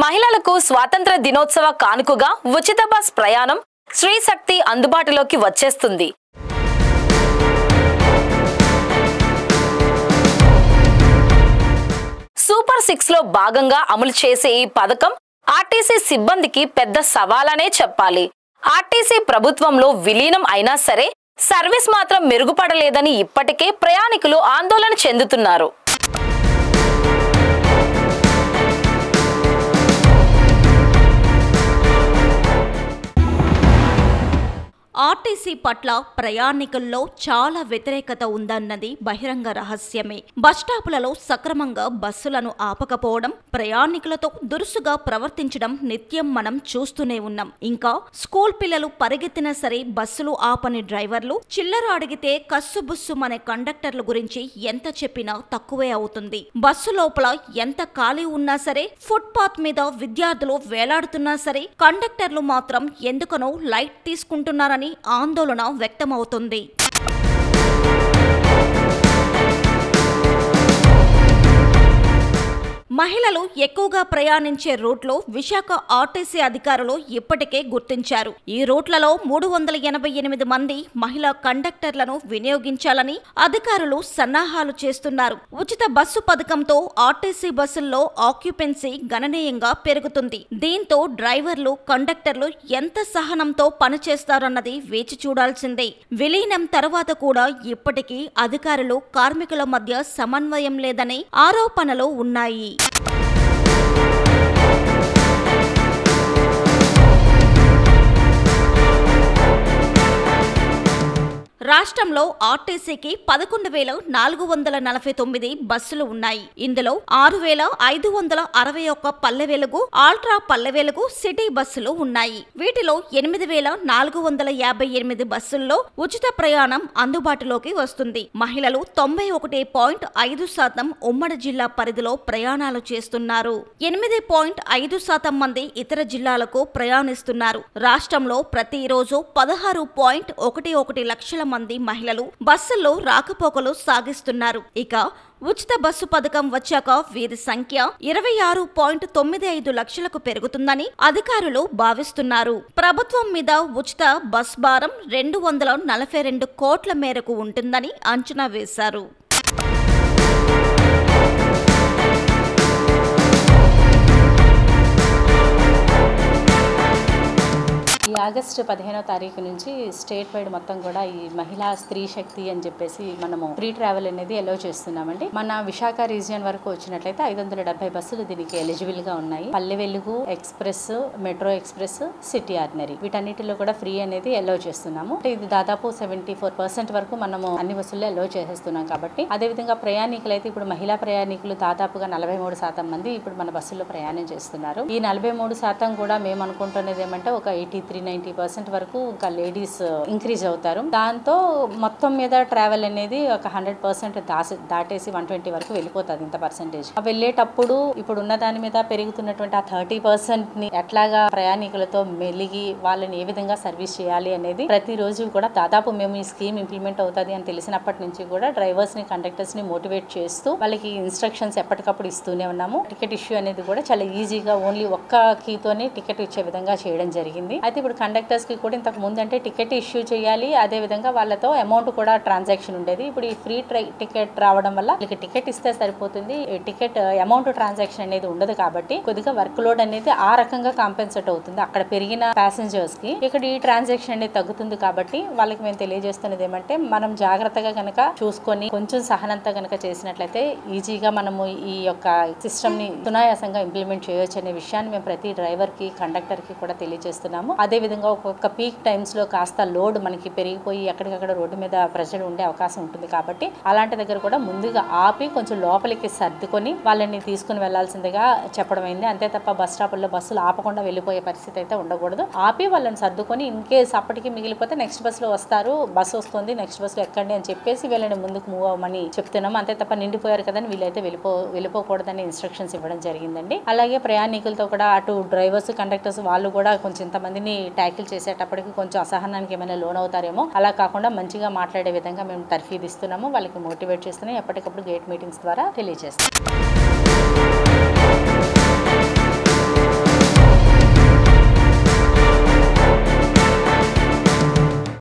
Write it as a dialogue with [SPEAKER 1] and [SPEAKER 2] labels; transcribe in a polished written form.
[SPEAKER 1] మహిళలకు స్వాతంత్ర దినోత్సవ కానుకగా ఉచిత బస్ ప్రయాణం శ్రీ శక్తి అందుబాటులోకి వచ్చేస్తుంది. సూపర్ 6 లో భాగంగా అమలు చేసే ఈ పథకం ఆర్టీసీ సిబ్బందికి పెద్ద సవాలనే చెప్పాలి. ఆర్టీసీ ప్రభుత్వంలో విలీనం అయినా సరే సర్వీస్ మాత్రం మెరుగుపడలేదని ఇప్పటికే ప్రయాణికులు ఆందోళన చెందుతున్నారు.
[SPEAKER 2] ఆర్టీసీ పట్ల ప్రయాణికుల్లో చాలా వ్యతిరేకత ఉందన్నది బహిరంగ రహస్యమే. బస్టాపులలో సక్రమంగా బస్సులను ఆపకపోవడం, ప్రయాణికులతో దురుసుగా ప్రవర్తించడం నిత్యం మనం చూస్తూనే ఉన్నాం. ఇంకా స్కూల్ పిల్లలు పరిగెత్తినా సరే బస్సులు ఆపని డ్రైవర్లు, చిల్లర అడిగితే కస్సుబుస్సుమనే కండక్టర్ల గురించి ఎంత చెప్పినా తక్కువే అవుతుంది. బస్సు లోపల ఎంత ఖాళీ ఉన్నా సరే, ఫుట్పాత్ మీద విద్యార్థులు వేలాడుతున్నా సరే కండక్టర్లు మాత్రం ఎందుకనో లైట్ తీసుకుంటున్నారని ఆందోళన వ్యక్తమవుతుంది. మహిళలు ఎక్కువగా ప్రయాణించే రూట్లో విశాఖ ఆర్టీసీ అధికారులు ఇప్పటికే గుర్తించారు. ఈ రూట్లలో 388 మంది మహిళా కండక్టర్లను వినియోగించాలని అధికారులు సన్నాహాలు చేస్తున్నారు. ఉచిత బస్సు పథకంతో ఆర్టీసీ బస్సుల్లో ఆక్యుపెన్సీ గణనీయంగా పెరుగుతుంది. దీంతో డ్రైవర్లు, కండక్టర్లు ఎంత సహనంతో పనిచేస్తారన్నది వేచి చూడాల్సిందే. విలీనం తర్వాత కూడా ఇప్పటికీ అధికారులు, కార్మికుల మధ్య సమన్వయం లేదనే ఆరోపణలు ఉన్నాయి. రాష్ట్రంలో ఆర్టీసీకి 11,449 బస్సులు ఉన్నాయి. ఇందులో 6,561 పల్లె వెలుగు, ఆల్ట్రా పల్లె వెలుగు, సిటీ బస్సులు ఉన్నాయి. వీటిలో 8,458 బస్సుల్లో ఉచిత ప్రయాణం అందుబాటులోకి వస్తుంది. మహిళలు 91.5% ఉమ్మడి జిల్లా పరిధిలో ప్రయాణాలు చేస్తున్నారు. 8.5% మంది ఇతర జిల్లాలకు ప్రయాణిస్తున్నారు. రాష్ట్రంలో ప్రతిరోజు 16.11 లక్షల మంది మహిళలు బస్సుల్లో రాకపోకలు సాగిస్తున్నారు. ఇక ఉచిత బస్సు పథకం వచ్చాక వీరి సంఖ్య 26.95 లక్షలకు పెరుగుతుందని అధికారులు భావిస్తున్నారు. ప్రభుత్వం మీద ఉచిత బస్ భారం 242 కోట్ల మేరకు ఉంటుందని అంచనా వేశారు.
[SPEAKER 3] ఈ ఆగస్టు 15వ తారీఖు నుంచి స్టేట్ వైడ్ మొత్తం కూడా ఈ మహిళా స్త్రీ శక్తి అని చెప్పేసి మనము ఫ్రీ ట్రావెల్ అనేది అలౌ చేస్తున్నామండి. మన విశాఖ రీజియన్ వరకు వచ్చినట్లయితే 570 బస్సులు దీనికి ఎలిజిబుల్ గా ఉన్నాయి. Palle Velugu express, metro express, city ordinary వీటన్నిటిలో కూడా ఫ్రీ అనేది అలౌ చేస్తున్నాము. ఇది దాదాపు 74% వరకు మనము అన్ని బస్సుల్లో అలౌ చేసేస్తున్నాం. కాబట్టి అదేవిధంగా ప్రయాణికులు అయితే ఇప్పుడు మహిళా ప్రయాణికులు దాదాపుగా 43% మంది ఇప్పుడు మన బస్సుల్లో ప్రయాణం చేస్తున్నారు. ఈ 43% కూడా మేము అనుకుంటున్నది ఏమంటే ఒక 83-90% వరకు ఇంకా లేడీస్ ఇంక్రీజ్ అవుతారు. దాంతో మొత్తం మీద ట్రావెల్ అనేది ఒక 100% దాటేసి 120 వరకు వెళ్ళిపోతుంది. ఇంత పర్సెంటేజ్ వెళ్ళేటప్పుడు ఇప్పుడు ఉన్న దాని మీద పెరుగుతున్నటువంటి ఆ 30% ని ఎట్లాగా ప్రయాణికులతో మెలిగి వాళ్ళని ఏ విధంగా సర్వీస్ చేయాలి అనేది ప్రతిరోజు కూడా దాదాపు మేము ఈ స్కీమ్ ఇంప్లిమెంట్ అవుతుంది అని తెలిసినప్పటి నుంచి కూడా డ్రైవర్స్ ని, కండక్టర్స్ ని మోటివేట్ చేస్తూ వాళ్ళకి ఇన్స్ట్రక్షన్స్ ఎప్పటికప్పుడు ఇస్తూనే ఉన్నాము. టికెట్ ఇష్యూ అనేది కూడా చాలా ఈజీగా ఓన్లీ ఒక్క కీతోనే టికెట్ ఇచ్చే విధంగా చేయడం జరిగింది. అయితే ఇప్పుడు కండక్టర్స్ కి కూడా ఇంతకు ముందు అంటే టికెట్ ఇష్యూ చేయాలి, అదే విధంగా వాళ్ళతో అమౌంట్ కూడా ట్రాన్సాక్షన్ ఉండేది. ఇప్పుడు ఈ ఫ్రీ టికెట్ రావడం వల్ల వాళ్ళకి టికెట్ ఇస్తే సరిపోతుంది, టికెట్ అమౌంట్ ట్రాన్సాక్షన్ అనేది ఉండదు. కాబట్టి కొద్దిగా వర్క్ లోడ్ అనేది ఆ రకంగా కాంపెన్సేట్ అవుతుంది. అక్కడ పెరిగిన ప్యాసింజర్స్ కి ఇక్కడ ఈ ట్రాన్సాక్షన్ అనేది తగ్గుతుంది. కాబట్టి వాళ్ళకి మేము తెలియజేస్తున్నది ఏమంటే మనం జాగ్రత్తగా కనుక చూసుకొని కొంచెం సహనంతో కనుక చేసినట్లయితే ఈజీగా మనము ఈ యొక్క సిస్టమ్ ని సునాయాసంగా ఇంప్లిమెంట్ చేయొచ్చు అనే విషయాన్ని మేము ప్రతి డ్రైవర్ కి, కండక్టర్ కి కూడా తెలియజేస్తున్నాము. అదే విధంగా ఒక్కొక్క పీక్ టైమ్స్ లో కాస్త లోడ్ మనకి పెరిగిపోయి ఎక్కడికక్కడ రోడ్డు మీద ప్రజలు ఉండే అవకాశం ఉంటుంది. కాబట్టి అలాంటి దగ్గర కూడా ముందుగా ఆపి కొంచెం లోపలికి సర్దుకొని వాళ్ళని తీసుకుని వెళ్లాల్సిందిగా చెప్పడం అయింది. అంతే తప్ప బస్ స్టాపుల్లో బస్సులు ఆపకుండా వెళ్ళిపోయే పరిస్థితి అయితే ఉండకూడదు. ఆపి వాళ్ళని సర్దుకొని ఇన్ కేస్ అప్పటికి మిగిలిపోతే నెక్స్ట్ బస్ లో వస్తారు, బస్సు వస్తుంది, నెక్స్ట్ బస్ లో ఎక్కండి అని చెప్పేసి వీళ్ళని ముందుకు మూవ్ అవ్వమని చెప్తున్నాము. అంతే తప్ప నిండిపోయారు కదని వీళ్ళైతే వెళ్ళిపోకూడదని ఇన్స్ట్రక్షన్స్ ఇవ్వడం జరిగిందండి. అలాగే ప్రయాణికులతో కూడా అటు డ్రైవర్స్, కండక్టర్స్ వాళ్ళు కూడా కొంచెం ఇంతమందిని ట్యాకిల్ చేసేటప్పటికి కొంచెం అసహనానికి ఏమైనా లోన్ అవుతారేమో, అలా కాకుండా మంచిగా మాట్లాడే విధంగా మేము తర్ఫీదు ఇస్తున్నాము, వాళ్ళకి మోటివేట్ చేస్తున్నాము, ఎప్పటికప్పుడు గేట్ మీటింగ్స్ ద్వారా తెలియజేస్తాం.